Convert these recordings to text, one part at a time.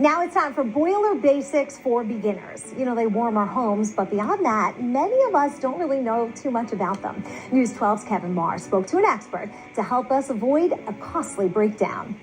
Now it's time for boiler basics for beginners. You know, they warm our homes, but beyond that, many of us don't really know too much about them. News 12's Kevin Marr spoke to an expert to help us avoid a costly breakdown.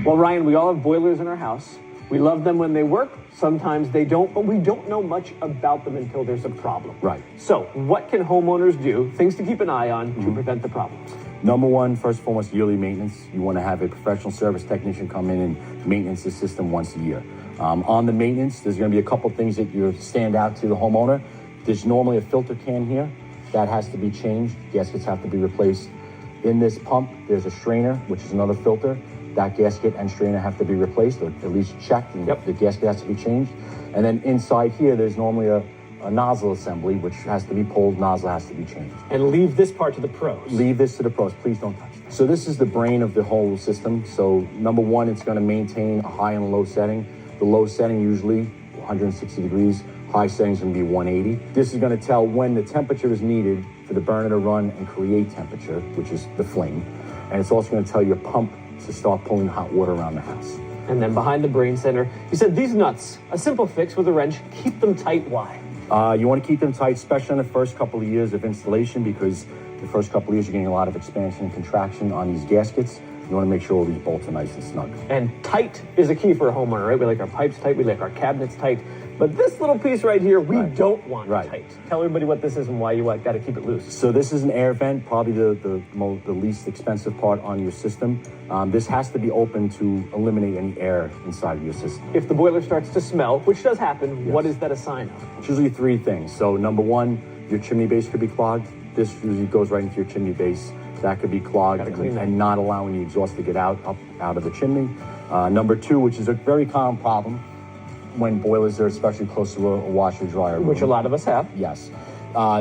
Well, Ryan, we all have boilers in our house. We love them when they work. Sometimes they don't, but we don't know much about them until there's a problem. Right. So what can homeowners do, things to keep an eye on to prevent the problems? Number one, first and foremost, yearly maintenance. You want to have a professional service technician come in and maintenance the system once a year. On the maintenance, there's going to be a couple things that you stand out to the homeowner. There's normally a filter can here that has to be changed. Gaskets have to be replaced. In this pump, there's a strainer, which is another filter. That gasket and strainer have to be replaced, or at least checked, and the gasket has to be changed. And then inside here, there's normally a nozzle assembly, which has to be pulled, nozzle has to be changed. And leave this part to the pros. Leave this to the pros, please don't touch it. So this is the brain of the whole system. So number one, it's gonna maintain a high and low setting. The low setting usually 160 degrees, high setting is gonna be 180. This is gonna tell when the temperature is needed for the burner to run and create temperature, which is the flame. And it's also gonna tell your pump to start pulling hot water around the house. And then behind the brain center, you said these nuts, a simple fix with a wrench, keep them tight. Why? You want to keep them tight, especially in the first couple of years of installation, because the first couple of years you're getting a lot of expansion and contraction on these gaskets. You want to make sure all these bolts are nice and snug. And tight is a key for a homeowner, right? We like our pipes tight, we like our cabinets tight. But this little piece right here, we don't want tight. Tell everybody what this is and why you got to keep it loose. So this is an air vent, probably the least expensive part on your system. This has to be open to eliminate any air inside of your system. If the boiler starts to smell, which does happen, what is that a sign of? It's usually three things. So number one, your chimney base could be clogged. This usually goes right into your chimney base. That could be clogged and not allowing the exhaust to get out of the chimney. Number two, which is a very common problem when boilers are especially close to a washer dryer room. Which a lot of us have. Yes.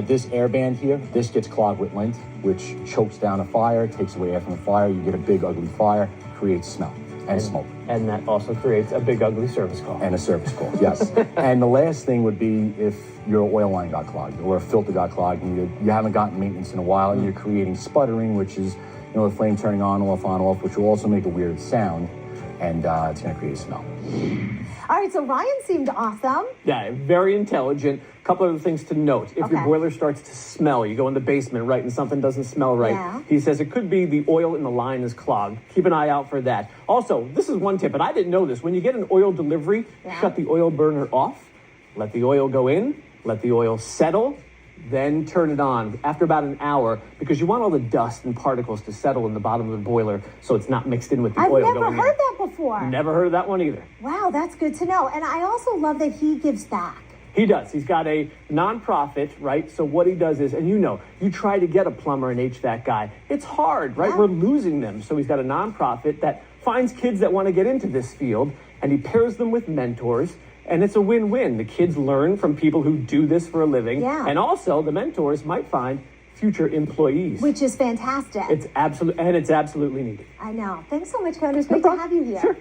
This air band here, this gets clogged with lint, which chokes down a fire, takes away air from the fire. You get a big ugly fire, creates smell and smoke. And that also creates a big ugly service call. And a service call, yes. And the last thing would be if your oil line got clogged or a filter got clogged and you haven't gotten maintenance in a while and you're creating sputtering, which is the flame turning on, off, which will also make a weird sound, and it's going to create a smell. All right, so Ryan seemed awesome. Yeah, very intelligent. A couple other things to note. If your boiler starts to smell, you go in the basement, right, and something doesn't smell right. Yeah. He says it could be the oil in the line is clogged. Keep an eye out for that. Also, this is one tip, and I didn't know this. When you get an oil delivery, shut the oil burner off, let the oil go in, let the oil settle, then turn it on after about an hour, because you want all the dust and particles to settle in the bottom of the boiler so it's not mixed in with the oil going in. I've never heard that before. Never heard of that one either. Wow, that's good to know. And I also love that he gives back. He does. He's got a nonprofit, right? So what he does is, and you try to get a plumber and HVAC guy. It's hard, right? We're losing them. So he's got a nonprofit that finds kids that want to get into this field, and he pairs them with mentors. And it's a win-win. The kids learn from people who do this for a living. Yeah. And also the mentors might find future employees. Which is fantastic. It's absolutely needed. I know. Thanks so much, Kevin. It's great to have you here. Sure.